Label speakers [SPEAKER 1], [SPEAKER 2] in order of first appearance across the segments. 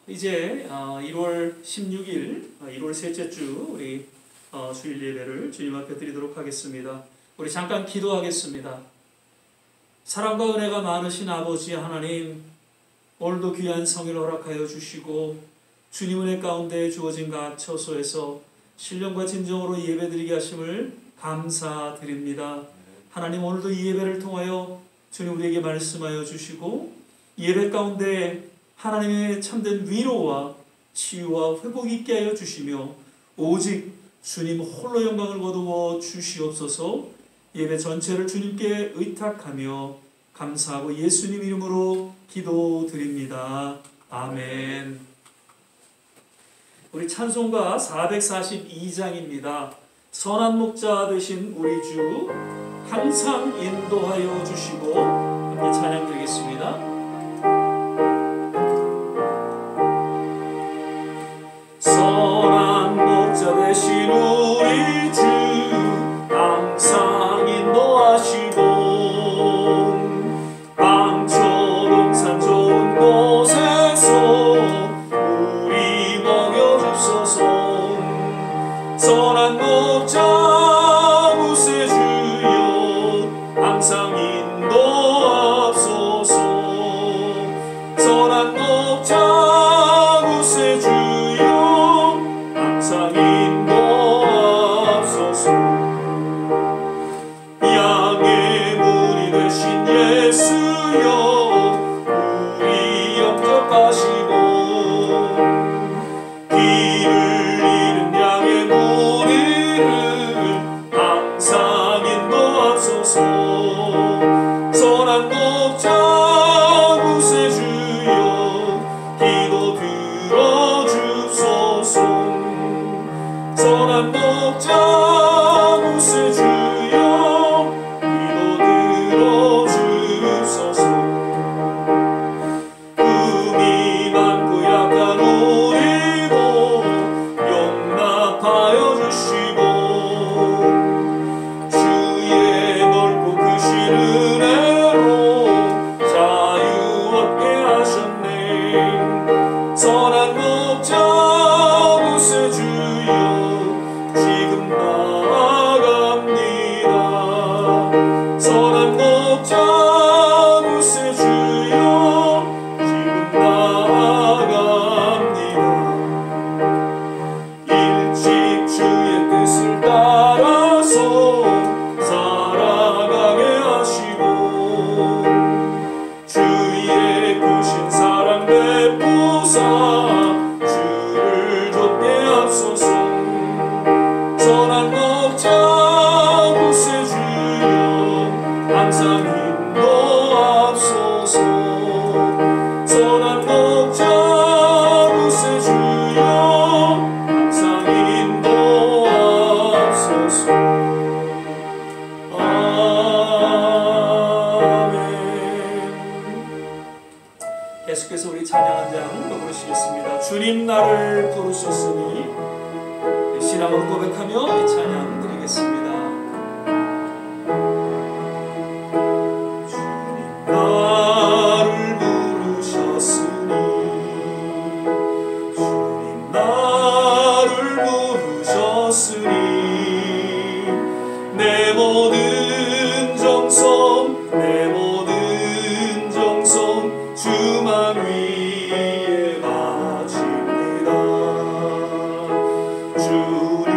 [SPEAKER 1] 이제 1월 16일, 1월 셋째 주 우리 주일 예배를 주님 앞에 드리도록 하겠습니다. 우리 잠깐 기도하겠습니다. 사랑과 은혜가 많으신 아버지 하나님, 오늘도 귀한 성일 허락하여 주시고 주님 은혜 가운데 주어진 각 처소에서 신령과 진정으로 예배드리게 하심을 감사드립니다. 하나님, 오늘도 이 예배를 통하여 주님 우리에게 말씀하여 주시고 예배 가운데 하나님의 참된 위로와 치유와 회복이 있게 하여 주시며 오직 주님 홀로 영광을 거두어 주시옵소서. 예배 전체를 주님께 의탁하며 감사하고 예수님 이름으로 기도드립니다. 아멘. 우리 찬송가 442장입니다. 선한 목자 되신 우리 주 항상 인도하여 주시고 함께 찬양 드리겠습니다. 선한 목자 되신 우리 주 항상 인도하시고 방초동 산 좋은 곳에서 우리 먹여주소서. 선한 목자 구세주여 항상 인도하소서. 선한 목자 구세주여 항상 인도하소서. 양의 문이 되신 예수여 우리 영접하시고 길을 잃은 양의 무리를 항상 인도하소서. 선한 목자 구세주여 기도 들어주소서. 선한 목자 구세주여 기도 들어주소서. 금이 많고 약한 우리도 용납하여 주시고 주의 넓고 크신 은혜로 자유 얻게 하셨네. 선한 목자 구세주여 지금 나아갑니다. 선한 목자 구세주여 지금 나아갑니다. 일찍 주의 뜻을 따라서 살아가게 하시고 주의 크신 사랑 베푸사 주를 좇게 하소서. 선한 목자 구세주여 항상 인도하소서. 선한 목자 구세주여 항상 인도하소서. 아멘. 계속해서 우리 찬양 한 장 더 부르시겠습니다. 주님 나를 부르셨으니 신앙으로 고백하며 이 찬양 드리겠습니다. 주님 나를 부르셨으니 주님 나를 부르셨으니 내 모든 정성 내 모든 정성 주만 위에 바칩니다. 주님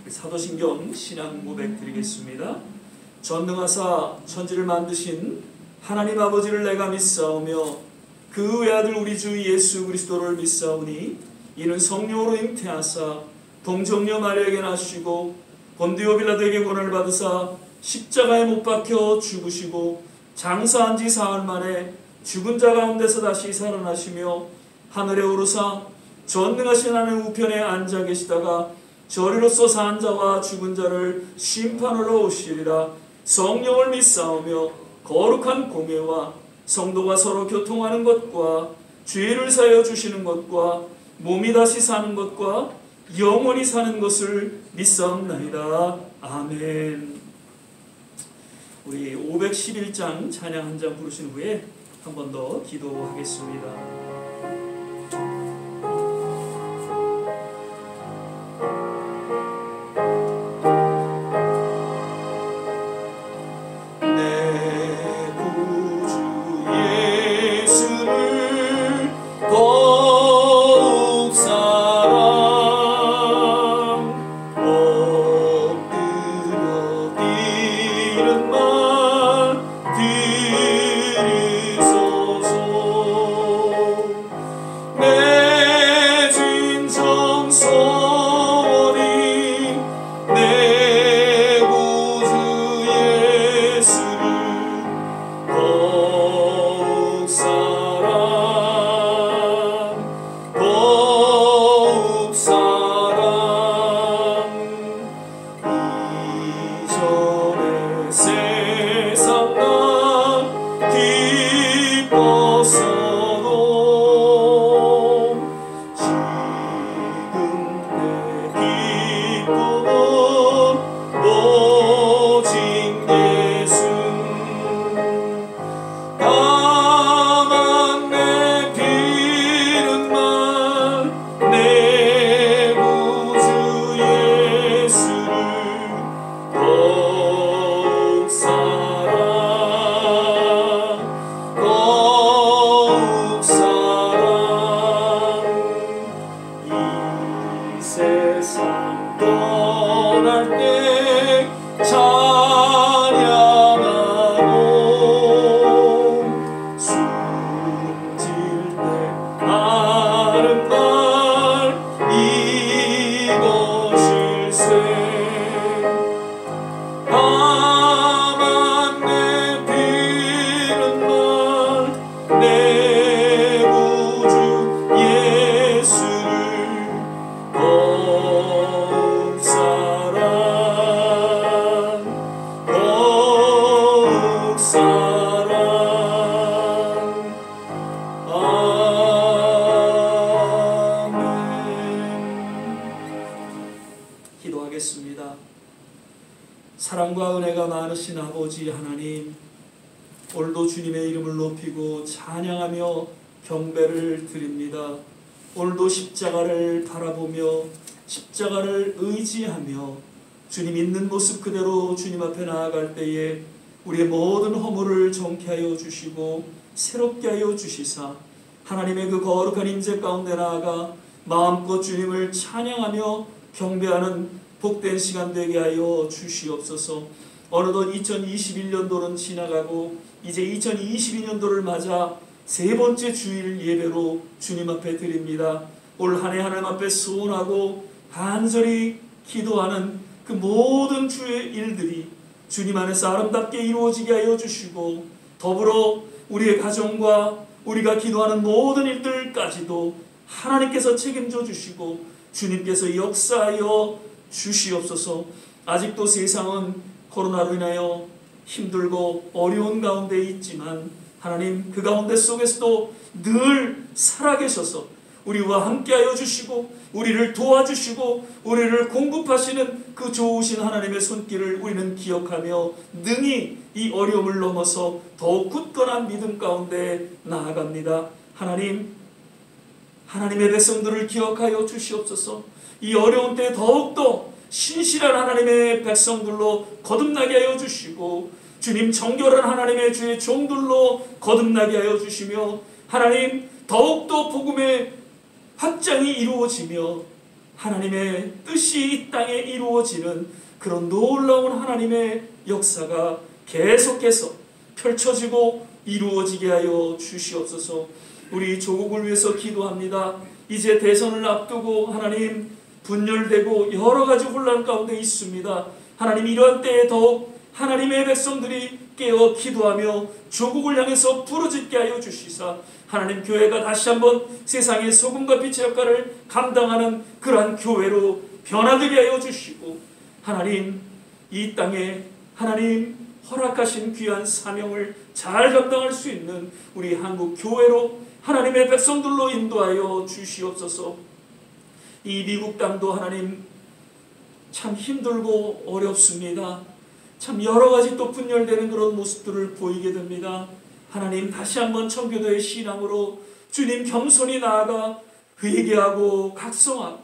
[SPEAKER 1] 사도신경 신앙 고백 드리겠습니다. 전능하사 천지를 만드신 하나님 아버지를 내가 믿사오며 그 외아들 우리 주 예수 그리스도를 믿사오니 이는 성령으로 잉태하사 동정녀 마리아에게 나시고 본디오 빌라도에게 고난을 받으사 십자가에 못 박혀 죽으시고 장사한 지 사흘 만에 죽은 자 가운데서 다시 살아나시며 하늘에 오르사 전능하신 하나님 우편에 앉아 계시다가 저리로서 산 자와 죽은 자를 심판하러 오시리라. 성령을 믿사오며 거룩한 공회와 성도가 서로 교통하는 것과 죄를 사하여 주시는 것과 몸이 다시 사는 것과 영원히 사는 것을 믿사옵나이다. 아멘. 우리 511장 찬양 한 장 부르신 후에 한 번 더 기도하겠습니다. 사랑과 은혜가 많으신 아버지 하나님, 오늘도 주님의 이름을 높이고 찬양하며 경배를 드립니다. 오늘도 십자가를 바라보며 십자가를 의지하며 주님 있는 모습 그대로 주님 앞에 나아갈 때에 우리의 모든 허물을 정케 하여 주시고 새롭게 하여 주시사 하나님의 그 거룩한 임재 가운데 나아가 마음껏 주님을 찬양하며 경배하는 복된 시간 되게 하여 주시옵소서. 어느덧 2021년도는 지나가고 이제 2022년도를 맞아 세 번째 주일 예배로 주님 앞에 드립니다. 올 한 해 하나님 앞에 소원하고 간절히 기도하는 그 모든 주의 일들이 주님 안에서 아름답게 이루어지게 하여 주시고, 더불어 우리의 가정과 우리가 기도하는 모든 일들까지도 하나님께서 책임져 주시고 주님께서 역사하여 주시옵소서. 아직도 세상은 코로나로 인하여 힘들고 어려운 가운데 있지만 하나님 그 가운데 속에서도 늘 살아계셔서 우리와 함께하여 주시고 우리를 도와주시고 우리를 공급하시는 그 좋으신 하나님의 손길을 우리는 기억하며 능히 이 어려움을 넘어서 더욱 굳건한 믿음 가운데 나아갑니다. 하나님의 백성들을 기억하여 주시옵소서. 이 어려운 때 더욱더 신실한 하나님의 백성들로 거듭나게 하여 주시고 주님 정결한 하나님의 주의 종들로 거듭나게 하여 주시며 하나님 더욱더 복음의 확장이 이루어지며 하나님의 뜻이 이 땅에 이루어지는 그런 놀라운 하나님의 역사가 계속해서 펼쳐지고 이루어지게 하여 주시옵소서. 우리 조국을 위해서 기도합니다. 이제 대선을 앞두고 하나님 분열되고 여러 가지 혼란 가운데 있습니다. 하나님 이러한 때에 더욱 하나님의 백성들이 깨어 기도하며 조국을 향해서 부르짖게 하여 주시사 하나님 교회가 다시 한번 세상의 소금과 빛의 역할을 감당하는 그러한 교회로 변화되게 하여 주시고 하나님 이 땅에 하나님 허락하신 귀한 사명을 잘 감당할 수 있는 우리 한국 교회로 하나님의 백성들로 인도하여 주시옵소서. 이 미국 땅도 하나님 참 힘들고 어렵습니다. 참 여러 가지 또 분열되는 그런 모습들을 보이게 됩니다. 하나님 다시 한번 청교도의 신앙으로 주님 겸손히 나아가 회개하고 각성하고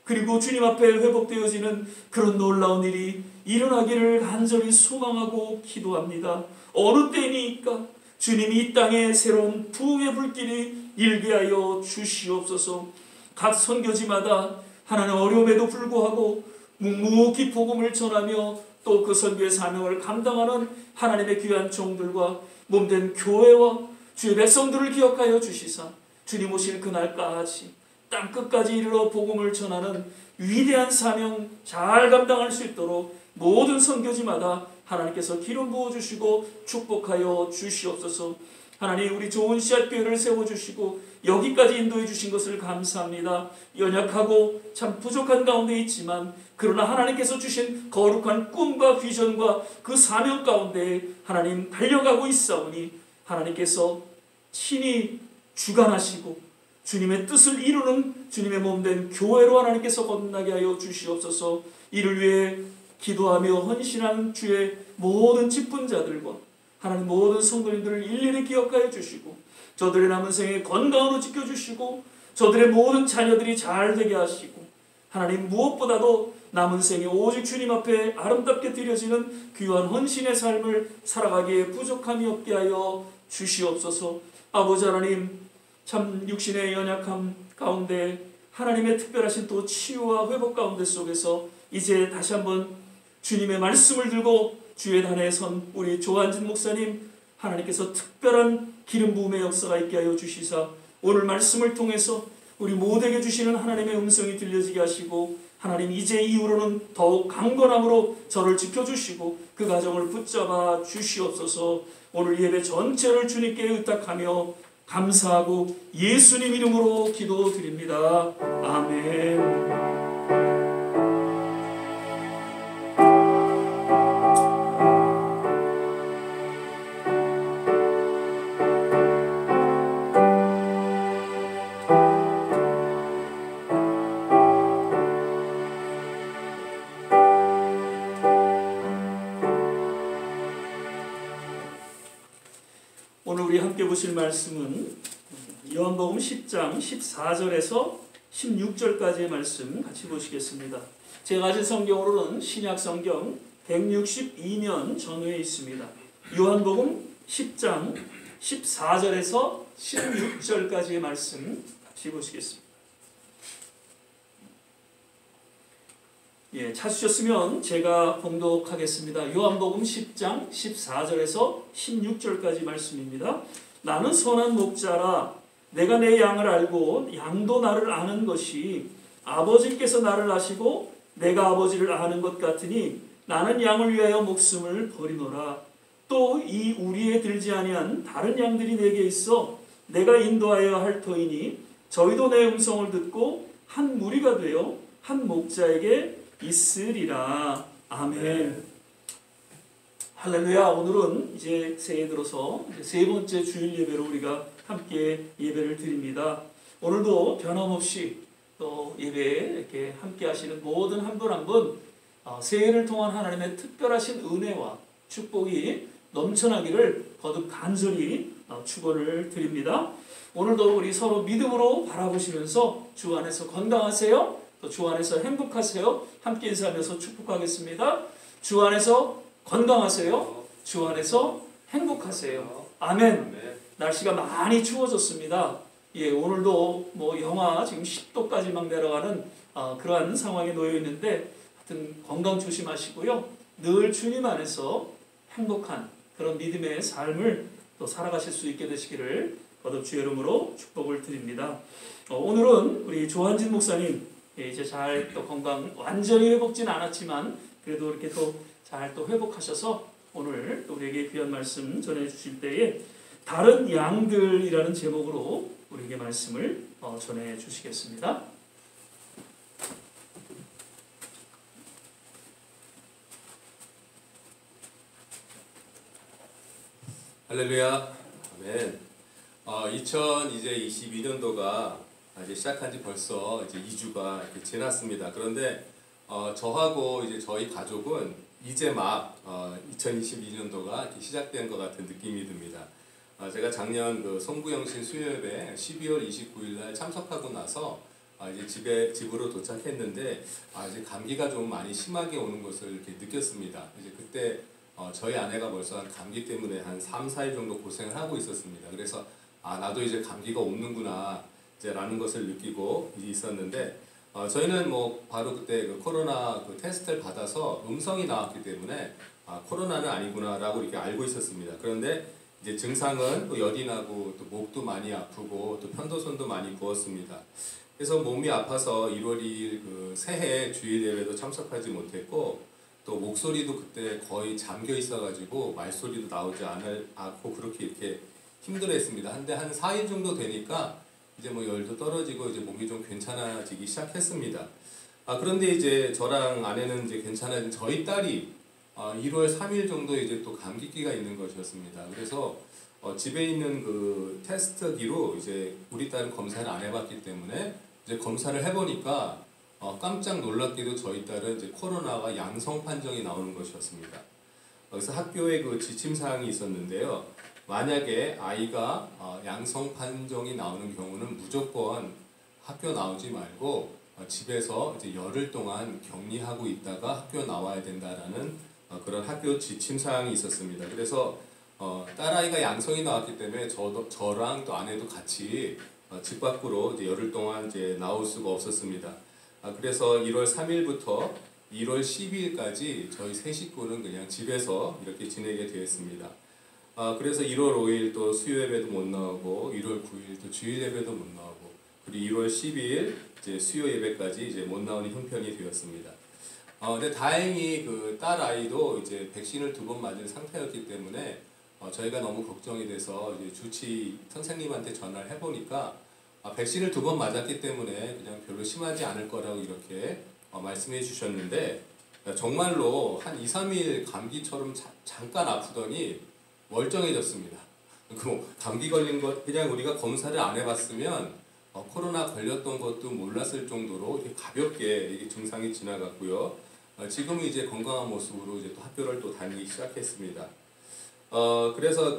[SPEAKER 1] 그리고 주님 앞에 회복되어지는 그런 놀라운 일이 일어나기를 간절히 소망하고 기도합니다. 어느 때이니까 주님이 이 땅에 새로운 부흥의 불길이 일게 하여 주시옵소서. 각 선교지마다 하나님 어려움에도 불구하고 묵묵히 복음을 전하며 또 그 선교의 사명을 감당하는 하나님의 귀한 종들과 몸된 교회와 주의 백성들을 기억하여 주시사 주님 오실 그날까지 땅끝까지 이르러 복음을 전하는 위대한 사명 잘 감당할 수 있도록 모든 선교지마다 하나님께서 기름 부어주시고 축복하여 주시옵소서. 하나님 우리 좋은 씨앗교회를 세워주시고 여기까지 인도해 주신 것을 감사합니다. 연약하고 참 부족한 가운데 있지만 그러나 하나님께서 주신 거룩한 꿈과 비전과 그 사명 가운데 하나님 달려가고 있사오니 하나님께서 친히 주관하시고 주님의 뜻을 이루는 주님의 몸된 교회로 하나님께서 거듭나게 하여 주시옵소서. 이를 위해 기도하며 헌신한 주의 모든 직분자들과 하나님 모든 성도님들을 일일이 기억하여 주시고 저들의 남은 생에 건강으로 지켜주시고 저들의 모든 자녀들이 잘 되게 하시고 하나님 무엇보다도 남은 생에 오직 주님 앞에 아름답게 드려지는 귀한 헌신의 삶을 살아가기에 부족함이 없게 하여 주시옵소서. 아버지 하나님 참 육신의 연약함 가운데 하나님의 특별하신 또 치유와 회복 가운데 속에서 이제 다시 한번 주님의 말씀을 들고 주의 단에 선 우리 조한진 목사님 하나님께서 특별한 기름 부음의 역사가 있게 하여 주시사 오늘 말씀을 통해서 우리 모두에게 주시는 하나님의 음성이 들려지게 하시고 하나님 이제 이후로는 더욱 강건함으로 저를 지켜주시고 그 가정을 붙잡아 주시옵소서. 오늘 예배 전체를 주님께 의탁하며 감사하고 예수님 이름으로 기도드립니다. 아멘. 오늘 우리 함께 보실 말씀은 요한복음 10장 14절에서 16절까지의 말씀 같이 보시겠습니다. 제가 가진 성경으로는 신약성경 162년 전후에 있습니다. 요한복음 10장 14절에서 16절까지의 말씀 같이 보시겠습니다. 찾으셨으면 제가 봉독하겠습니다. 요한복음 10장 14절에서 16절까지 말씀입니다. 나는 선한 목자라 내가 내 양을 알고 양도 나를 아는 것이 아버지께서 나를 아시고 내가 아버지를 아는 것 같으니 나는 양을 위하여 목숨을 버리노라. 또 이 우리에 들지 아니한 다른 양들이 내게 있어 내가 인도하여야 할 터이니 저희도 내 음성을 듣고 한 무리가 되어 한 목자에게 있으리라. 아멘. 할렐루야. 오늘은 이제 새해 들어서 세 번째 주일 예배로 우리가 함께 예배를 드립니다. 오늘도 변함없이 또 예배에 이렇게 함께 하시는 모든 한 분 한 분 새해를 통한 하나님의 특별하신 은혜와 축복이 넘쳐나기를 거듭 간절히 축원을 드립니다. 오늘도 우리 서로 믿음으로 바라보시면서 주 안에서 건강하세요. 또 주 안에서 행복하세요. 함께 인사하면서 축복하겠습니다. 주 안에서 건강하세요. 주 안에서 행복하세요. 아멘. 날씨가 많이 추워졌습니다. 오늘도 영하 지금 10도까지 막 내려가는 그러한 상황에 놓여 있는데 하여튼 건강 조심하시고요. 늘 주님 안에서 행복한 그런 믿음의 삶을 또 살아가실 수 있게 되시기를 거듭 주의 이름으로 축복을 드립니다. 오늘은 우리 조한진 목사님 이제 잘 또 건강 완전히 회복진 않았지만 그래도 이렇게 또 잘 또 회복하셔서 오늘 또 우리에게 귀한 말씀 전해 주실 때에 다른 양들이라는 제목으로 우리에게 말씀을 전해 주시겠습니다.
[SPEAKER 2] 할렐루야, 아멘. 2022년도가 이제 시작한 지 벌써 이제 2주가 이렇게 지났습니다. 그런데 저하고 이제 저희 가족은 이제 막 2022년도가 이렇게 시작된 것 같은 느낌이 듭니다. 제가 작년 그 송구영신 수요예배 12월 29일 날 참석하고 나서 이제 집으로 도착했는데 이제 감기가 좀 많이 심하게 오는 것을 이렇게 느꼈습니다. 이제 그때 저희 아내가 벌써 감기 때문에 한 3, 4일 정도 고생을 하고 있었습니다. 그래서 나도 이제 감기가 오는구나 이제 라는 것을 느끼고 있었는데 저희는 뭐 바로 그때 그 코로나 그 테스트를 받아서 음성이 나왔기 때문에 코로나는 아니구나라고 이렇게 알고 있었습니다. 그런데 이제 증상은 또 열이 나고 또 목도 많이 아프고 또 편도선도 많이 부었습니다. 그래서 몸이 아파서 1월 2일 그 새해 주일 예배도 참석하지 못했고 또 목소리도 그때 거의 잠겨 있어가지고 말소리도 나오지 않고 그렇게 이렇게 힘들어했습니다. 한데 한 4일 정도 되니까 이제 뭐 열도 떨어지고 이제 몸이 좀 괜찮아지기 시작했습니다. 그런데 이제 저랑 아내는 이제 괜찮아진 저희 딸이 1월 3일 정도 이제 또 감기기가 있는 것이었습니다. 그래서 집에 있는 그 테스트기로 이제 우리 딸은 검사를 안 해봤기 때문에 이제 검사를 해보니까 깜짝 놀랍게도 저희 딸은 이제 코로나가 양성 판정이 나오는 것이었습니다. 그래서 학교에 그 지침 사항이 있었는데요. 만약에 아이가 양성 판정이 나오는 경우는 무조건 학교 나오지 말고 집에서 이제 열흘 동안 격리하고 있다가 학교 나와야 된다라는 그런 학교 지침 사항이 있었습니다. 그래서 딸아이가 양성이 나왔기 때문에 저랑 또 아내도 같이 집 밖으로 이제 열흘 동안 이제 나올 수가 없었습니다. 그래서 1월 3일부터 1월 12일까지 저희 세 식구는 그냥 집에서 이렇게 지내게 되었습니다. 그래서 1월 5일 또 수요 예배도 못 나오고 1월 9일 또 주일 예배도 못 나오고 그리고 1월 12일 이제 수요 예배까지 이제 못 나오는 형편이 되었습니다. 근데 다행히 그 딸 아이도 이제 백신을 2번 맞은 상태였기 때문에 저희가 너무 걱정이 돼서 이제 주치 선생님한테 전화를 해보니까 백신을 2번 맞았기 때문에 그냥 별로 심하지 않을 거라고 이렇게 말씀해 주셨는데 정말로 한 2, 3일 감기처럼 잠깐 아프더니 멀쩡해졌습니다. 감기 걸린 것 그냥 우리가 검사를 안 해봤으면 코로나 걸렸던 것도 몰랐을 정도로 이렇게 가볍게 이게 증상이 지나갔고요. 지금은 이제 건강한 모습으로 이제 또 학교를 또 다니기 시작했습니다. 그래서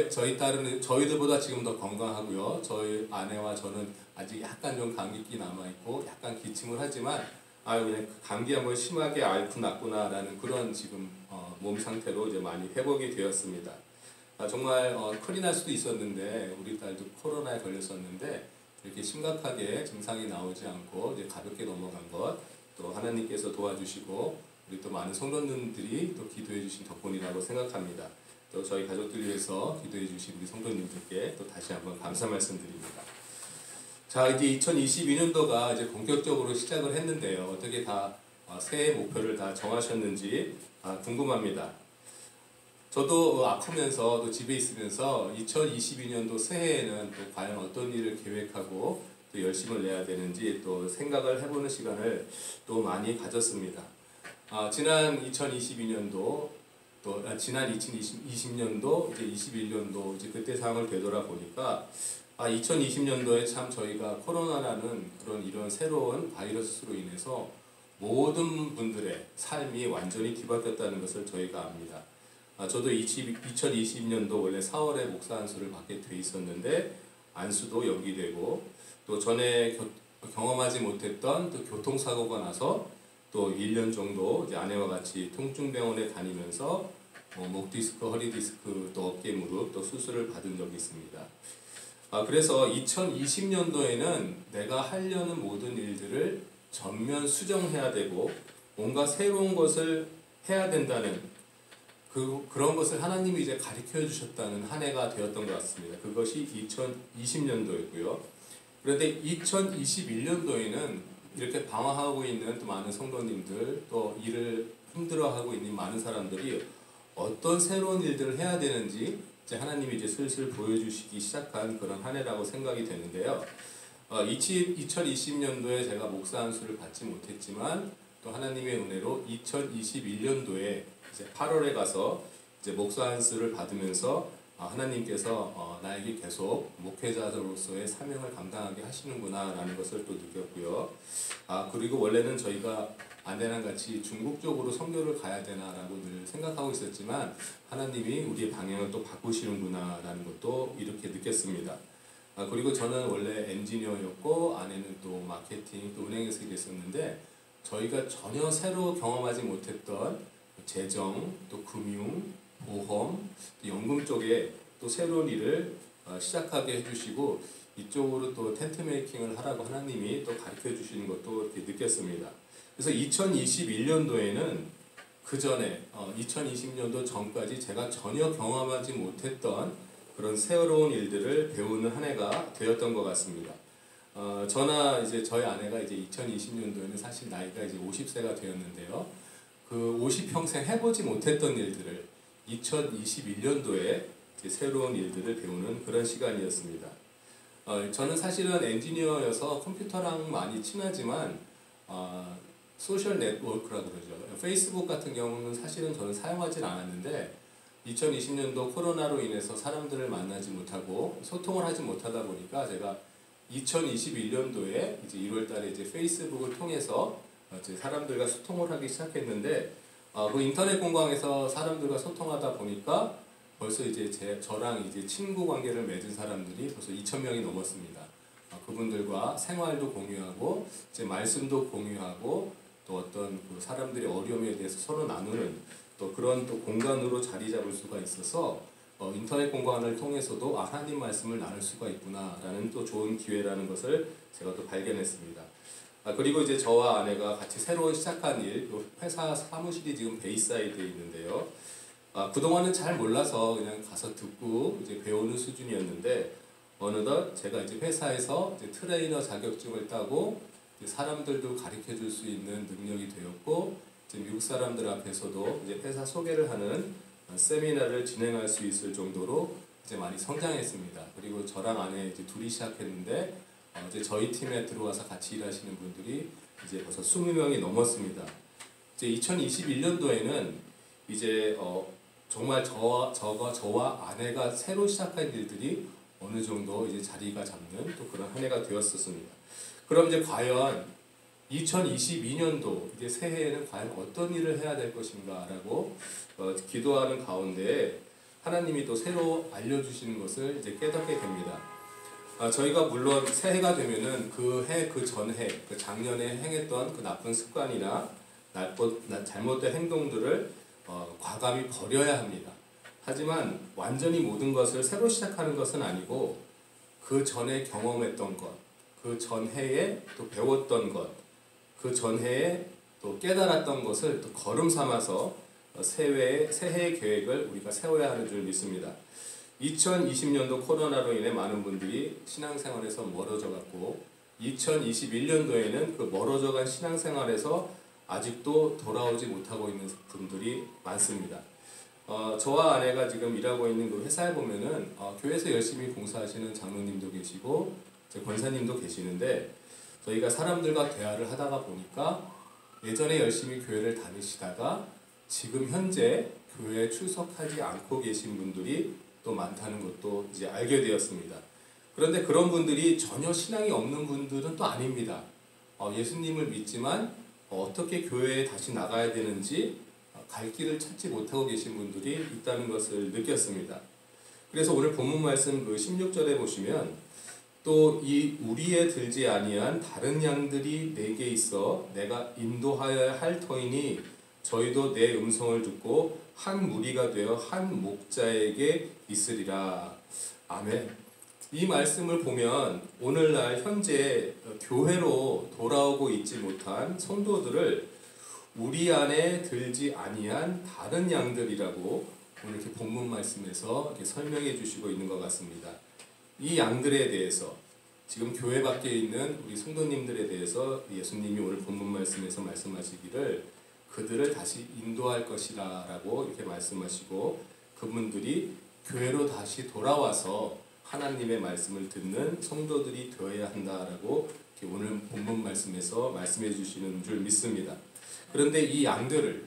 [SPEAKER 2] 저희 딸은 저희들보다 지금 더 건강하고요. 저희 아내와 저는 아직 약간 좀 감기기 남아있고 약간 기침을 하지만 그냥 감기가 뭐 심하게 앓고 났구나라는 그런 지금 몸 상태로 이제 많이 회복이 되었습니다. 정말 큰일 날 수도 있었는데 우리 딸도 코로나에 걸렸었는데 이렇게 심각하게 증상이 나오지 않고 이제 가볍게 넘어간 것 또 하나님께서 도와주시고 우리 또 많은 성도님들이 또 기도해 주신 덕분이라고 생각합니다. 또 저희 가족들 위해서 기도해 주신 우리 성도님들께 또 다시 한번 감사 말씀드립니다. 자, 이제 2022년도가 이제 본격적으로 시작을 했는데요. 어떻게 다 새해 목표를 다 정하셨는지 궁금합니다. 저도 아프면서 또 집에 있으면서 2022년도 새해에는 또 과연 어떤 일을 계획하고 또 열심을 내야 되는지 또 생각을 해보는 시간을 또 많이 가졌습니다. 지난 2022년도 또 지난 2020년도 이제 21년도 이제 그때 상황을 되돌아보니까 2020년도에 참 저희가 코로나라는 이런 새로운 바이러스로 인해서 모든 분들의 삶이 완전히 뒤바뀌었다는 것을 저희가 압니다. 저도 2020년도 원래 4월에 목사 안수를 받게 돼 있었는데 안수도 연기되고 또 전에 경험하지 못했던 또 교통사고가 나서 또 1년 정도 이제 아내와 같이 통증병원에 다니면서 목 디스크, 허리 디스크, 또 어깨 무릎 또 수술을 받은 적이 있습니다. 그래서 2020년도에는 내가 하려는 모든 일들을 전면 수정해야 되고 뭔가 새로운 것을 해야 된다는 그런 것을 하나님이 이제 가르쳐 주셨다는 한 해가 되었던 것 같습니다. 그것이 2020년도였고요. 그런데 2021년도에는 이렇게 방황하고 있는 또 많은 성도님들, 또 일을 힘들어하고 있는 많은 사람들이 어떤 새로운 일들을 해야 되는지 이제 하나님이 이제 슬슬 보여주시기 시작한 그런 한 해라고 생각이 되는데요. 2020년도에 제가 목사 안수를 받지 못했지만 또 하나님의 은혜로 2021년도에 이제 8월에 가서 이제 목사 안수를 받으면서 하나님께서 나에게 계속 목회자로서의 사명을 감당하게 하시는구나라는 것을 또 느꼈고요. 그리고 원래는 저희가 아내랑 같이 중국 쪽으로 선교를 가야 되나라고 늘 생각하고 있었지만 하나님이 우리의 방향을 또 바꾸시는구나라는 것도 이렇게 느꼈습니다. 그리고 저는 원래 엔지니어였고 아내는 또 마케팅 또 은행에서 일했었는데 저희가 전혀 새로 경험하지 못했던 재정 또 금융 보험 또 연금 쪽에 또 새로운 일을 시작하게 해주시고 이쪽으로 또 텐트 메이킹을 하라고 하나님이 또 가르쳐 주시는 것도 이렇게 느꼈습니다. 그래서 2021년도에는 그 전에 2020년도 전까지 제가 전혀 경험하지 못했던 그런 새로운 일들을 배우는 한 해가 되었던 것 같습니다. 저나 이제 저희 아내가 이제 2020년도에는 사실 나이가 이제 50세가 되었는데요. 그 50평생 해보지 못했던 일들을 2021년도에 이제 새로운 일들을 배우는 그런 시간이었습니다. 저는 사실은 엔지니어여서 컴퓨터랑 많이 친하지만 소셜 네트워크라고 그러죠. 페이스북 같은 경우는 사실은 저는 사용하진 않았는데 2020년도 코로나로 인해서 사람들을 만나지 못하고 소통을 하지 못하다 보니까 제가 2021년도에 이제 1월달에 이제 페이스북을 통해서 이제 사람들과 소통을 하기 시작했는데 그 인터넷 공간에서 사람들과 소통하다 보니까 벌써 이제 저랑 이제 친구 관계를 맺은 사람들이 벌써 2,000명이 넘었습니다. 그분들과 생활도 공유하고 이제 말씀도 공유하고 또 어떤 그 사람들의 어려움에 대해서 서로 나누는 또 그런 또 공간으로 자리 잡을 수가 있어서 인터넷 공간을 통해서도 하나님 말씀을 나눌 수가 있구나라는 또 좋은 기회라는 것을 제가 또 발견했습니다. 그리고 이제 저와 아내가 같이 새로 시작한 일, 회사 사무실이 지금 베이사이드에 있는데요. 그동안은 잘 몰라서 그냥 가서 듣고 이제 배우는 수준이었는데 어느덧 제가 이제 회사에서 이제 트레이너 자격증을 따고 사람들도 가르쳐 줄 수 있는 능력이 되었고 이제 미국 사람들 앞에서도 이제 회사 소개를 하는 세미나를 진행할 수 있을 정도로 이제 많이 성장했습니다. 그리고 저랑 아내 이제 둘이 시작했는데 이제 저희 팀에 들어와서 같이 일하시는 분들이 이제 벌써 20명이 넘었습니다. 이제 2021년도에는 이제 정말 저와 아내가 새로 시작한 일들이 어느 정도 이제 자리가 잡는 또 그런 한 해가 되었었습니다. 그럼 이제 과연 2022년도 이제 새해에는 과연 어떤 일을 해야 될 것인가라고 기도하는 가운데 하나님이 또 새로 알려주시는 것을 이제 깨닫게 됩니다. 저희가 물론 새해가 되면은 그 해, 그 전해, 그 작년에 행했던 그 나쁜 습관이나 잘못된 행동들을 과감히 버려야 합니다. 하지만 완전히 모든 것을 새로 시작하는 것은 아니고 그 전에 경험했던 것, 그 전해에 또 배웠던 것, 그 전해에 또 깨달았던 것을 또 걸음 삼아서 새해의 계획을 우리가 세워야 하는 줄 믿습니다. 2020년도 코로나로 인해 많은 분들이 신앙생활에서 멀어져 갔고 2021년도에는 그 멀어져 간 신앙생활에서 아직도 돌아오지 못하고 있는 분들이 많습니다. 저와 아내가 지금 일하고 있는 그 회사에 보면은 교회에서 열심히 봉사하시는 장로님도 계시고 권사님도 계시는데 저희가 사람들과 대화를 하다가 보니까 예전에 열심히 교회를 다니시다가 지금 현재 교회에 출석하지 않고 계신 분들이 또 많다는 것도 이제 알게 되었습니다. 그런데 그런 분들이 전혀 신앙이 없는 분들은 또 아닙니다. 예수님을 믿지만 어떻게 교회에 다시 나가야 되는지 갈 길을 찾지 못하고 계신 분들이 있다는 것을 느꼈습니다. 그래서 오늘 본문 말씀 그 16절에 보시면 또 이 우리에 들지 아니한 다른 양들이 내게 있어 내가 인도하여야 할 터이니 저희도 내 음성을 듣고 한 무리가 되어 한 목자에게 있으리라. 아멘. 이 말씀을 보면 오늘날 현재 교회로 돌아오고 있지 못한 성도들을 우리 안에 들지 아니한 다른 양들이라고 오늘 이렇게 본문 말씀에서 이렇게 설명해 주시고 있는 것 같습니다. 이 양들에 대해서 지금 교회 밖에 있는 우리 성도님들에 대해서 예수님이 오늘 본문 말씀에서 말씀하시기를 그들을 다시 인도할 것이라고 이렇게 말씀하시고 그분들이 교회로 다시 돌아와서 하나님의 말씀을 듣는 성도들이 되어야 한다라고 오늘 본문 말씀에서 말씀해 주시는 줄 믿습니다. 그런데 이 양들을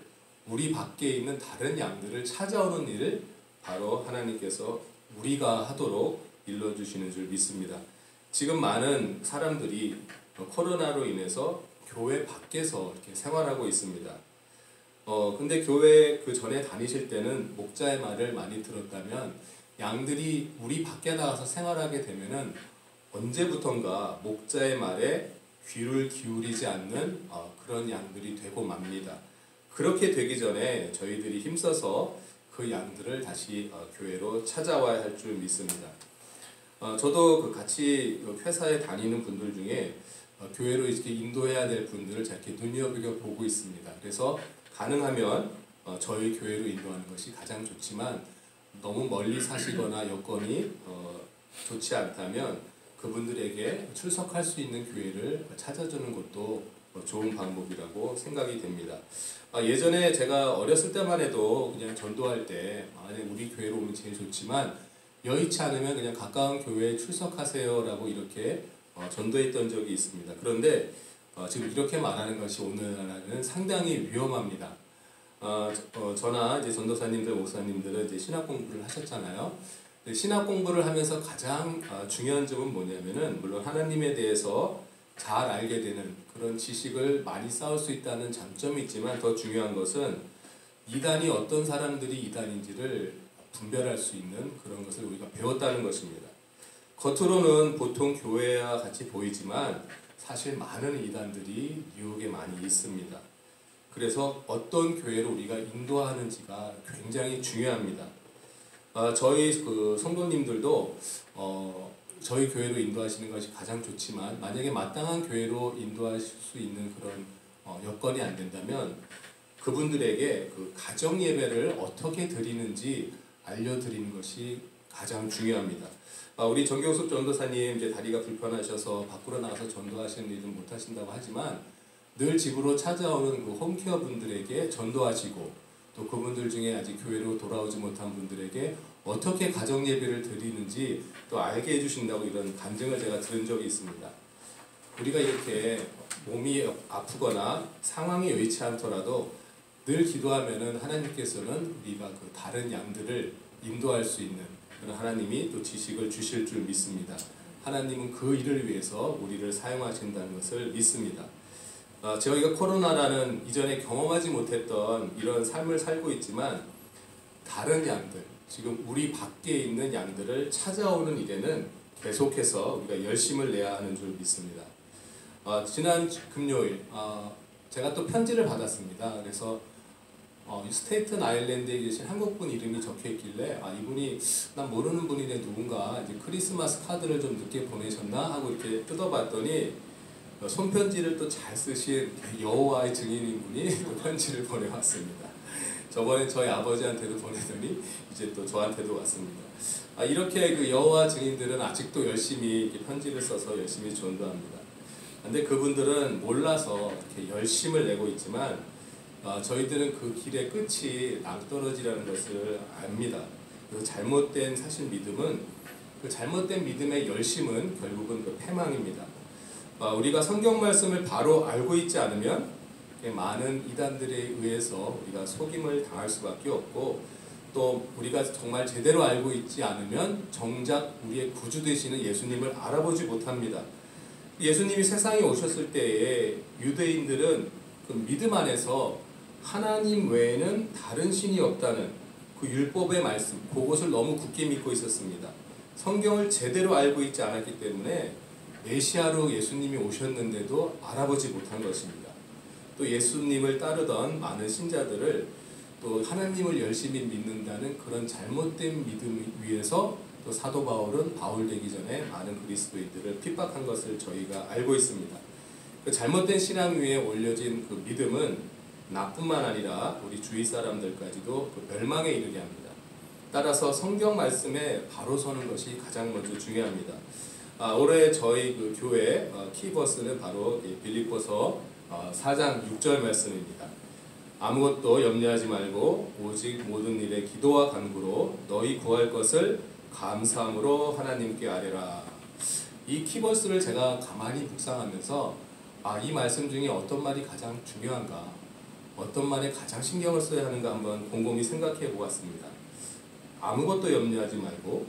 [SPEAKER 2] 우리 밖에 있는 다른 양들을 찾아오는 일을 바로 하나님께서 우리가 하도록 일러주시는 줄 믿습니다. 지금 많은 사람들이 코로나로 인해서 교회 밖에서 이렇게 생활하고 있습니다. 근데 교회 그 전에 다니실 때는 목자의 말을 많이 들었다면 양들이 우리 밖에 나가서 생활하게 되면은 언제부턴가 목자의 말에 귀를 기울이지 않는 그런 양들이 되고 맙니다. 그렇게 되기 전에 저희들이 힘써서 그 양들을 다시 교회로 찾아와야 할 줄 믿습니다. 저도 같이 회사에 다니는 분들 중에 교회로 이렇게 인도해야 될 분들을 이렇게 눈여겨 보고 있습니다. 그래서 가능하면 저희 교회로 인도하는 것이 가장 좋지만 너무 멀리 사시거나 여건이 좋지 않다면 그분들에게 출석할 수 있는 교회를 찾아주는 것도 좋은 방법이라고 생각이 됩니다. 예전에 제가 어렸을 때만 해도 그냥 전도할 때 만약 우리 교회로 오면 제일 좋지만 여의치 않으면 그냥 가까운 교회에 출석하세요라고 이렇게 전도했던 적이 있습니다. 그런데 지금 이렇게 말하는 것이 오늘날은 상당히 위험합니다. 저나 이제 전도사님들, 목사님들은 이제 신학 공부를 하셨잖아요. 신학 공부를 하면서 가장 중요한 점은 뭐냐면은 물론 하나님에 대해서 잘 알게 되는 그런 지식을 많이 쌓을 수 있다는 장점이 있지만 더 중요한 것은 이단이 어떤 사람들이 이단인지를 분별할 수 있는 그런 것을 우리가 배웠다는 것입니다. 겉으로는 보통 교회와 같이 보이지만 사실 많은 이단들이 뉴욕에 많이 있습니다. 그래서 어떤 교회로 우리가 인도하는지가 굉장히 중요합니다. 저희 그 성도님들도 저희 교회로 인도하시는 것이 가장 좋지만 만약에 마땅한 교회로 인도하실 수 있는 그런 여건이 안 된다면 그분들에게 그 가정 예배를 어떻게 드리는지 알려드리는 것이 가장 중요합니다. 우리 정경숙 전도사님 이제 다리가 불편하셔서 밖으로 나가서 전도하시는 일은 못 하신다고 하지만 늘 집으로 찾아오는 그 홈케어 분들에게 전도하시고 또 그분들 중에 아직 교회로 돌아오지 못한 분들에게 어떻게 가정 예배를 드리는지 또 알게 해주신다고 이런 간증을 제가 들은 적이 있습니다. 우리가 이렇게 몸이 아프거나 상황이 여의치 않더라도 늘 기도하면은 하나님께서는 우리가 그 다른 양들을 인도할 수 있는 그런 하나님이 또 지식을 주실 줄 믿습니다. 하나님은 그 일을 위해서 우리를 사용하신다는 것을 믿습니다. 저희가 코로나라는 이전에 경험하지 못했던 이런 삶을 살고 있지만 다른 양들, 지금 우리 밖에 있는 양들을 찾아오는 일에는 계속해서 우리가 열심을 내야 하는 줄 믿습니다. 지난 금요일 제가 또 편지를 받았습니다. 그래서 스테이튼 아일랜드에 계신 한국분 이름이 적혀있길래 이분이 난 모르는 분인데 누군가 이제 크리스마스 카드를 좀 늦게 보내셨나 하고 이렇게 뜯어봤더니 손편지를 또 잘 쓰신 여호와의 증인인 분이 또 편지를 보내왔습니다. 저번에 저희 아버지한테도 보내더니 이제 또 저한테도 왔습니다. 이렇게 그 여호와 증인들은 아직도 열심히 이렇게 편지를 써서 열심히 전도합니다. 근데 그분들은 몰라서 이렇게 열심을 내고 있지만 저희들은 그 길의 끝이 낭떠러지라는 것을 압니다. 그래서 잘못된 사실 믿음은 그 잘못된 믿음의 열심은 결국은 그 패망입니다. 우리가 성경 말씀을 바로 알고 있지 않으면 많은 이단들에 의해서 우리가 속임을 당할 수밖에 없고 또 우리가 정말 제대로 알고 있지 않으면 정작 우리의 구주 되시는 예수님을 알아보지 못합니다. 예수님이 세상에 오셨을 때에 유대인들은 그 믿음 안에서 하나님 외에는 다른 신이 없다는 그 율법의 말씀, 그것을 너무 굳게 믿고 있었습니다. 성경을 제대로 알고 있지 않았기 때문에 메시아로 예수님이 오셨는데도 알아보지 못한 것입니다. 또 예수님을 따르던 많은 신자들을 또 하나님을 열심히 믿는다는 그런 잘못된 믿음 위에서 또 사도 바울은 바울 되기 전에 많은 그리스도인들을 핍박한 것을 저희가 알고 있습니다. 그 잘못된 신앙 위에 올려진 그 믿음은 나뿐만 아니라 우리 주위 사람들까지도 그 멸망에 이르게 합니다. 따라서 성경 말씀에 바로 서는 것이 가장 먼저 중요합니다. 올해 저희 그 교회 키버스는 바로 빌립보서 4장 6절 말씀입니다. 아무것도 염려하지 말고 오직 모든 일에 기도와 간구로 너희 구할 것을 감사함으로 하나님께 아뢰라. 이 키버스를 제가 가만히 묵상하면서 이 말씀 중에 어떤 말이 가장 중요한가, 어떤 말에 가장 신경을 써야 하는가 한번 곰곰이 생각해 보았습니다. 아무것도 염려하지 말고,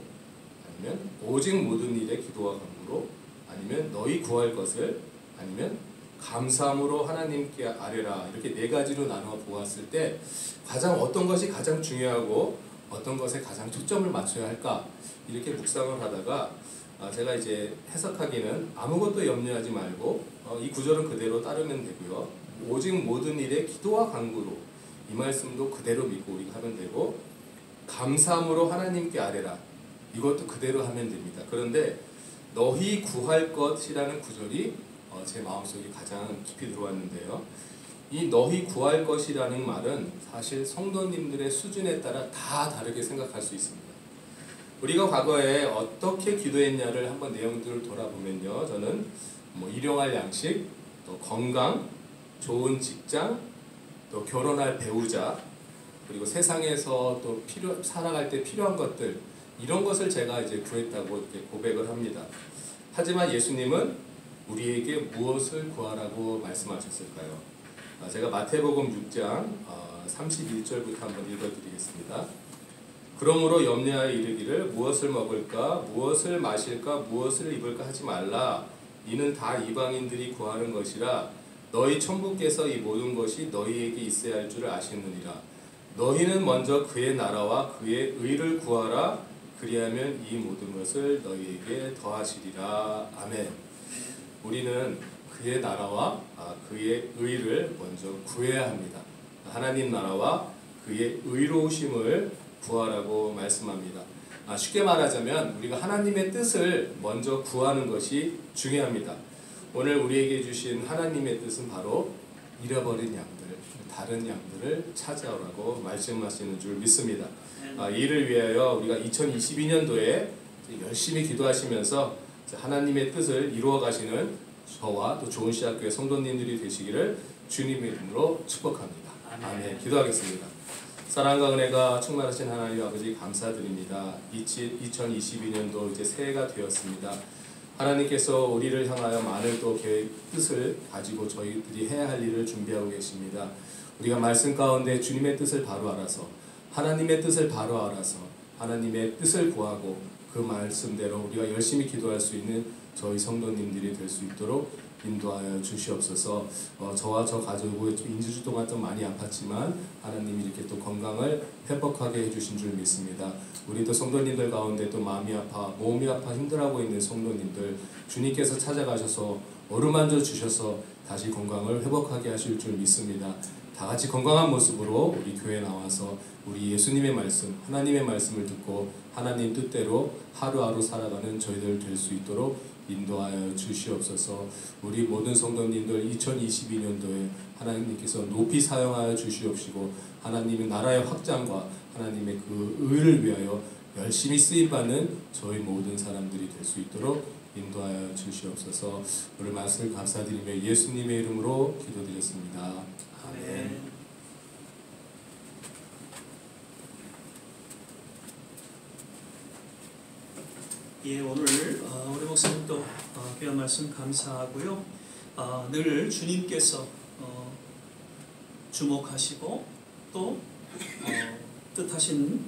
[SPEAKER 2] 아니면 오직 모든 일에 기도와 간구로, 아니면 너희 구할 것을, 아니면 감사함으로 하나님께 아뢰라. 이렇게 네 가지로 나눠 보았을 때 가장 어떤 것이 가장 중요하고 어떤 것에 가장 초점을 맞춰야 할까, 이렇게 묵상을 하다가 제가 이제 해석하기는 아무것도 염려하지 말고 이 구절은 그대로 따르면 되고요. 오직 모든 일에 기도와 간구로, 이 말씀도 그대로 믿고 우리가 하면 되고, 감사함으로 하나님께 아뢰라, 이것도 그대로 하면 됩니다. 그런데 너희 구할 것이라는 구절이 제 마음속에 가장 깊이 들어왔는데요. 이 너희 구할 것이라는 말은 사실 성도님들의 수준에 따라 다 다르게 생각할 수 있습니다. 우리가 과거에 어떻게 기도했냐를 한번 내용들을 돌아보면요, 저는 일용할 양식, 또 건강, 좋은 직장, 또 결혼할 배우자, 그리고 세상에서 또 살아갈 때 필요한 것들, 이런 것을 제가 이제 구했다고 이렇게 고백을 합니다. 하지만 예수님은 우리에게 무엇을 구하라고 말씀하셨을까요? 제가 마태복음 6장 31절부터 한번 읽어드리겠습니다. 그러므로 염려하여 이르기를 무엇을 먹을까, 무엇을 마실까, 무엇을 입을까 하지 말라. 이는 다 이방인들이 구하는 것이라. 너희 천부께서 이 모든 것이 너희에게 있어야 할 줄 아시느니라. 너희는 먼저 그의 나라와 그의 의를 구하라. 그리하면 이 모든 것을 너희에게 더하시리라. 아멘. 우리는 그의 나라와 그의 의를 먼저 구해야 합니다. 하나님 나라와 그의 의로우심을 구하라고 말씀합니다. 쉽게 말하자면 우리가 하나님의 뜻을 먼저 구하는 것이 중요합니다. 오늘 우리에게 주신 하나님의 뜻은 바로 잃어버린 양들, 다른 양들을 찾아오라고 말씀하시는 줄 믿습니다. 이를 위하여 우리가 2022년도에 열심히 기도하시면서 하나님의 뜻을 이루어 가시는 저와 또 좋은 시학교의 성도님들이 되시기를 주님의 이름으로 축복합니다. 아멘. 기도하겠습니다. 사랑과 은혜가 충만하신 하나님 아버지 감사드립니다. 2022년도 이제 새해가 되었습니다. 하나님께서 우리를 향하여 많은 또 계획, 뜻을 가지고 저희들이 해야 할 일을 준비하고 계십니다. 우리가 말씀 가운데 주님의 뜻을 바로 알아서, 하나님의 뜻을 바로 알아서 하나님의 뜻을 구하고 그 말씀대로 우리가 열심히 기도할 수 있는 저희 성도님들이 될 수 있도록 인도하여 주시옵소서. 저와 저 가족은 2주 동안 좀 많이 아팠지만 하나님이 이렇게 또 건강을 회복하게 해주신 줄 믿습니다. 우리도 성도님들 가운데 또 마음이 아파, 몸이 아파 힘들어하고 있는 성도님들 주님께서 찾아가셔서 어루만져 주셔서 다시 건강을 회복하게 하실 줄 믿습니다. 다 같이 건강한 모습으로 우리 교회에 나와서 우리 예수님의 말씀, 하나님의 말씀을 듣고 하나님 뜻대로 하루하루 살아가는 저희들 될 수 있도록 인도하여 주시옵소서. 우리 모든 성도님들 2022년도에 하나님께서 높이 사용하여 주시옵시고 하나님의 나라의 확장과 하나님의 그 의를 위하여 열심히 쓰임받는 저희 모든 사람들이 될 수 있도록 인도하여 주시옵소서. 오늘 말씀을 감사드리며 예수님의 이름으로 기도드렸습니다. 아멘.
[SPEAKER 1] 예, 오늘 우리 목사님도 귀한 말씀 감사하고요. 늘 주님께서 주목하시고 또 뜻하신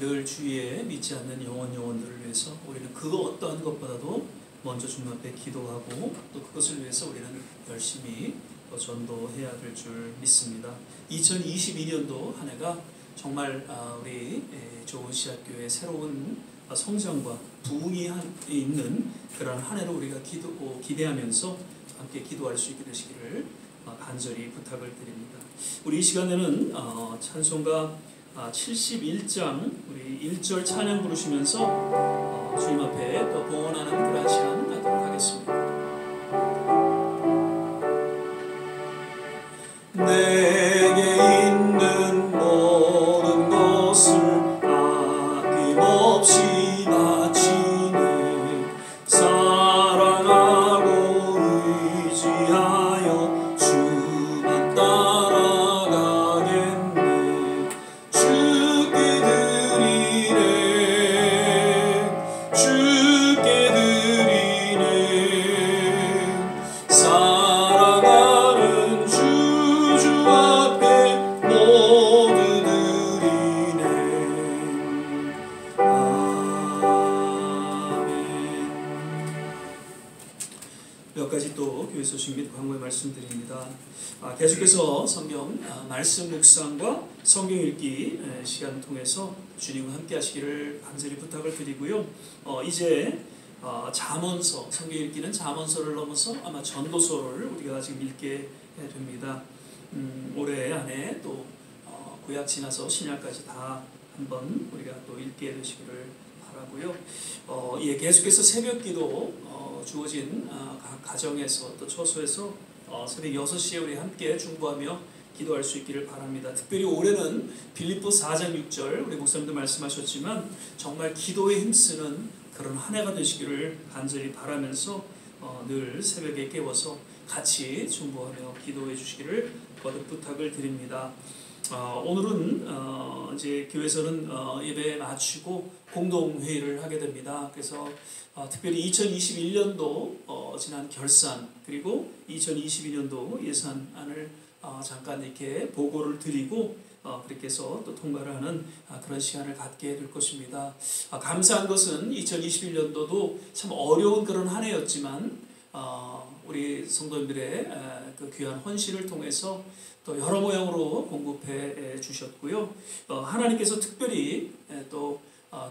[SPEAKER 1] 늘 주위에 믿지 않는 영혼들을 위해서 우리는 그거 어떠한 것보다도 먼저 주님 앞에 기도하고 또 그것을 위해서 우리는 열심히 전도해야 될 줄 믿습니다. 2022년도 한 해가 정말 우리 좋은 시학교의 새로운 성장과 부흥이 있는 그런 한 해로 우리가 기대하면서 함께 기도할 수 있게 되시기를 간절히 부탁을 드립니다. 우리 이 시간에는 찬송가 71장 우리 1절 찬양 부르시면서 주님 앞에 또 봉헌하는 그러한 시간 갖도록 하겠습니다. 내게 있는 모든 것을 아낌없이 바치네. 사랑하고 의지하여 주만 따라가겠네. 주께 드리네. 주께 드리네. 사랑하는 주 앞에 모두 드리네. 아멘. 몇 가지 또 교회 소식 및 광고의 말씀드립니다. 계속해서 성경 말씀 묵상과 성경 읽기 시간을 통해서 주님과 함께 하시기를 간절히 부탁을 드리고요. 이제 잠언서, 성경 읽기는 잠언서를 넘어서 아마 전도서를 우리가 지금 읽게 됩니다. 올해 안에 또 구약 지나서 신약까지 다 한번 우리가 또 읽게 되시기를 바라고요. 예, 계속해서 새벽기도 주어진 각 가정에서 또 처소에서 새벽 6시에 우리 함께 중보하며 기도할 수 있기를 바랍니다. 특별히 올해는 빌립보 4장 6절 우리 목사님도 말씀하셨지만 정말 기도에 힘쓰는 그런 한 해가 되시기를 간절히 바라면서 늘 새벽에 깨워서 같이 중보하며 기도해 주시기를 거듭 부탁을 드립니다. 오늘은 이제 교회에서는 예배 마치고 공동회의를 하게 됩니다. 그래서 특별히 2021년도 지난 결산 그리고 2022년도 예산안을 잠깐 이렇게 보고를 드리고 그렇게 해서 또 통과를 하는 그런 시간을 갖게 될 것입니다. 감사한 것은 2021년도도 참 어려운 그런 한 해였지만 우리 성도님들의 그 귀한 헌신을 통해서 또 여러 모양으로 공급해 주셨고요. 하나님께서 특별히 또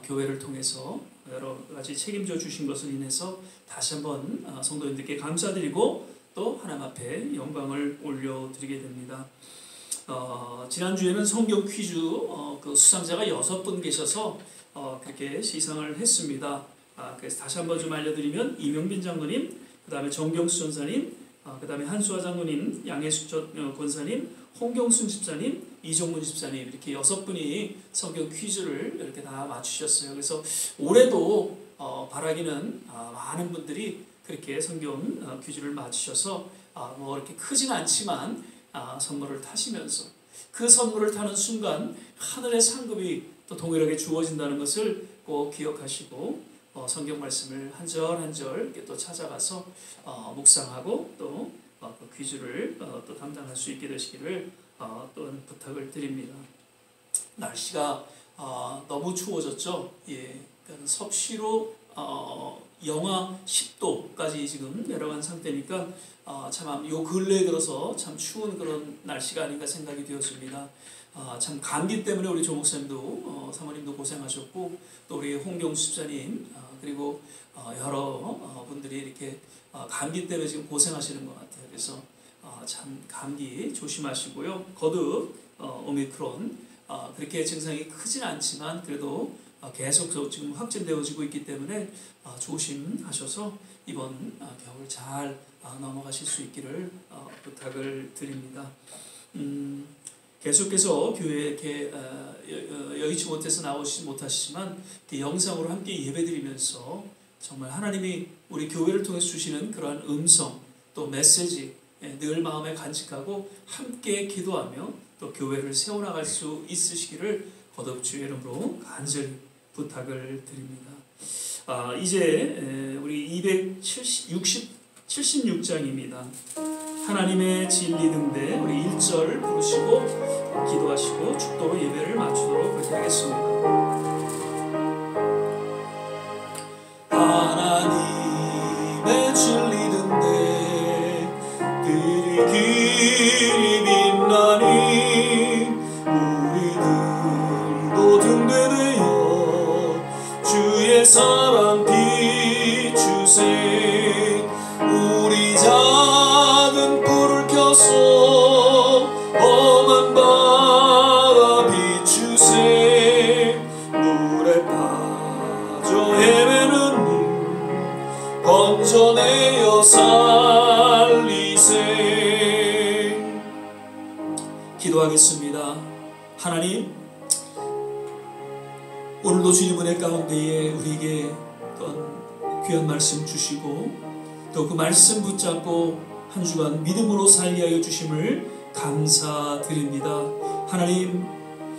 [SPEAKER 1] 교회를 통해서 여러 가지 책임져 주신 것을 인해서 다시 한번 성도님들께 감사드리고 또 하나님 앞에 영광을 올려드리게 됩니다. 지난주에는 성경 퀴즈 그 수상자가 6분 계셔서 그렇게 시상을 했습니다. 그래서 다시 한번 좀 알려드리면 이명빈 장로님, 그 다음에 정경수 전사님, 그 다음에 한수아 장로님, 양혜숙 권사님, 홍경순 집사님, 이종문 집사님 이렇게 6분이 성경 퀴즈를 이렇게 다 맞추셨어요. 그래서 올해도 바라기는 많은 분들이 그렇게 성경 퀴즈를 맞추셔서 뭐 이렇게 크진 않지만 선물을 타시면서 그 선물을 타는 순간 하늘의 상급이 또 동일하게 주어진다는 것을 꼭 기억하시고 성경 말씀을 한 절 한 절 이렇게 또 찾아가서 묵상하고 또 그 퀴즈를 또 담당할 수 있게 되시기를 또 부탁을 드립니다. 날씨가 너무 추워졌죠. 예, 그러니까 섭씨로 영하 10도까지 지금 내려간 상태니까 참 요 근래에 들어서 참 추운 그런 날씨가 아닌가 생각이 되었습니다. 참 감기 때문에 우리 조 목사님도 사모님도 고생하셨고 또 우리 홍경수 집사님 그리고 여러 분들이 이렇게 감기 때문에 지금 고생하시는 것 같아요. 그래서 참 감기 조심하시고요. 거듭 오미크론 그렇게 증상이 크진 않지만 그래도 계속 지금 확진되어지고 있기 때문에 조심하셔서 이번 겨울 잘 넘어가실 수 있기를 부탁을 드립니다. 계속해서 교회에 이렇게 여의치 못해서 나오시지 못하시지만 영상으로 함께 예배드리면서 정말 하나님이 우리 교회를 통해서 주시는 그러한 음성 또 메시지 늘 마음에 간직하고 함께 기도하며 또 교회를 세워나갈 수 있으시기를 거듭 주의 이름으로 간절히 부탁을 드립니다. 이제 우리 76장입니다. 하나님의 진리 등대 우리 1절 부르시고 기도하시고 축도로 예배를 마치도록 그렇게 하겠습니다. 하나님의 진리 등대 그리 길이 빛나니 우리들도 등대되어 주의 사랑 비추세 우리 작은 불을 켜서 험한 바다 비추세 기도하겠습니다. 하나님, 오늘도 주님 은혜 가운데에 우리에게 어떤 귀한 말씀 주시고 또 그 말씀 붙잡고 한 주간 믿음으로 살게 하여 주심을 감사드립니다. 하나님,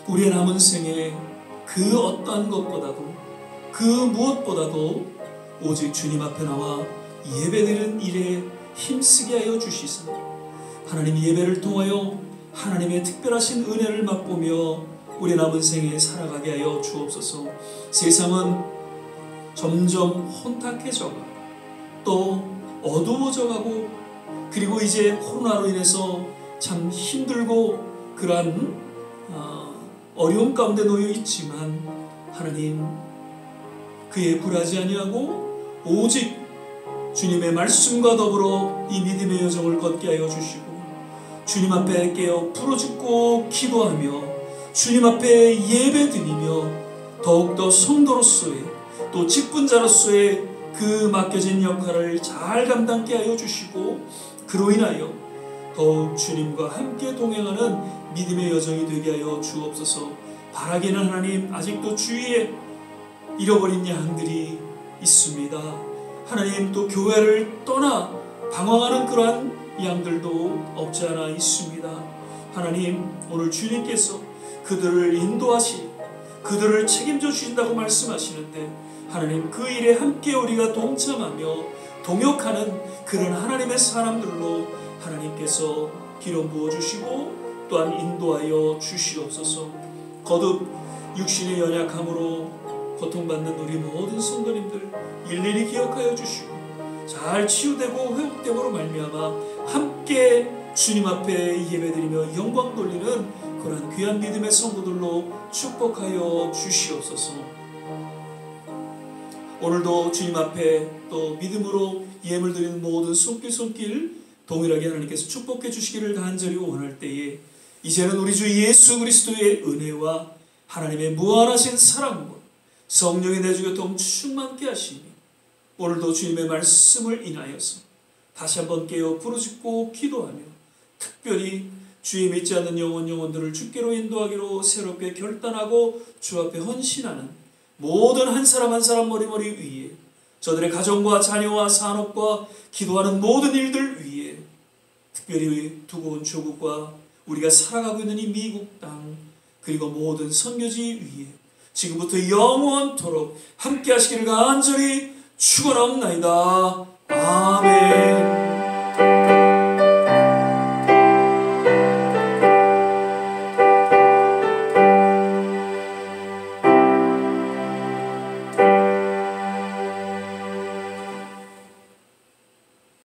[SPEAKER 1] 우리의 남은 생에 그 어떠한 것보다도 그 무엇보다도 오직 주님 앞에 나와 예배드리는 일에 힘쓰게 하여 주시사 하나님, 예배를 통하여 하나님의 특별하신 은혜를 맛보며 우리 남은 생에 살아가게 하여 주옵소서. 세상은 점점 혼탁해져가 또 어두워져가고 그리고 이제 코로나로 인해서 참 힘들고 그러한 어려움 가운데 놓여 있지만 하나님, 그에 굴하지 아니하고 오직 주님의 말씀과 더불어 이 믿음의 여정을 걷게 하여 주시고 주님 앞에 깨어 부르짖고 기도하며 주님 앞에 예배드리며 더욱더 성도로서의 또 직분자로서의 그 맡겨진 역할을 잘 감당케 하여 주시고 그로 인하여 더욱 주님과 함께 동행하는 믿음의 여정이 되게 하여 주옵소서. 바라기는 하나님, 아직도 주위에 잃어버린 양들이 있습니다. 하나님, 또 교회를 떠나 방황하는 그러한 양들도 없지 않아 있습니다. 하나님, 오늘 주님께서 그들을 인도하시고 그들을 책임져 주신다고 말씀하시는데 하나님, 그 일에 함께 우리가 동참하며 동역하는 그런 하나님의 사람들로 하나님께서 기름 부어주시고 또한 인도하여 주시옵소서. 거듭 육신의 연약함으로 고통받는 우리 모든 성도님들 일일이 기억하여 주시고 잘 치유되고 회복됨으로 말미암아 함께 주님 앞에 예배드리며 영광 돌리는 그러한 귀한 믿음의 성도들로 축복하여 주시옵소서. 오늘도 주님 앞에 또 믿음으로 예물 드리는 모든 손길 동일하게 하나님께서 축복해 주시기를 간절히 원할 때에 이제는 우리 주 예수 그리스도의 은혜와 하나님의 무한하신 사랑과 성령의 내주교통 충만케 하시니 오늘도 주님의 말씀을 인하여서 다시 한번 깨어 부르짖고 기도하며 특별히 주의 믿지 않는 영혼들을 주께로 인도하기로 새롭게 결단하고 주 앞에 헌신하는 모든 한 사람 한 사람 머리머리 위에 저들의 가정과 자녀와 산업과 기도하는 모든 일들 위에 특별히 두고 온 조국과 우리가 살아가고 있는 이 미국 땅 그리고 모든 선교지 위에 지금부터 영원토록 함께 하시기를 간절히 축원하옵나이다. 아멘.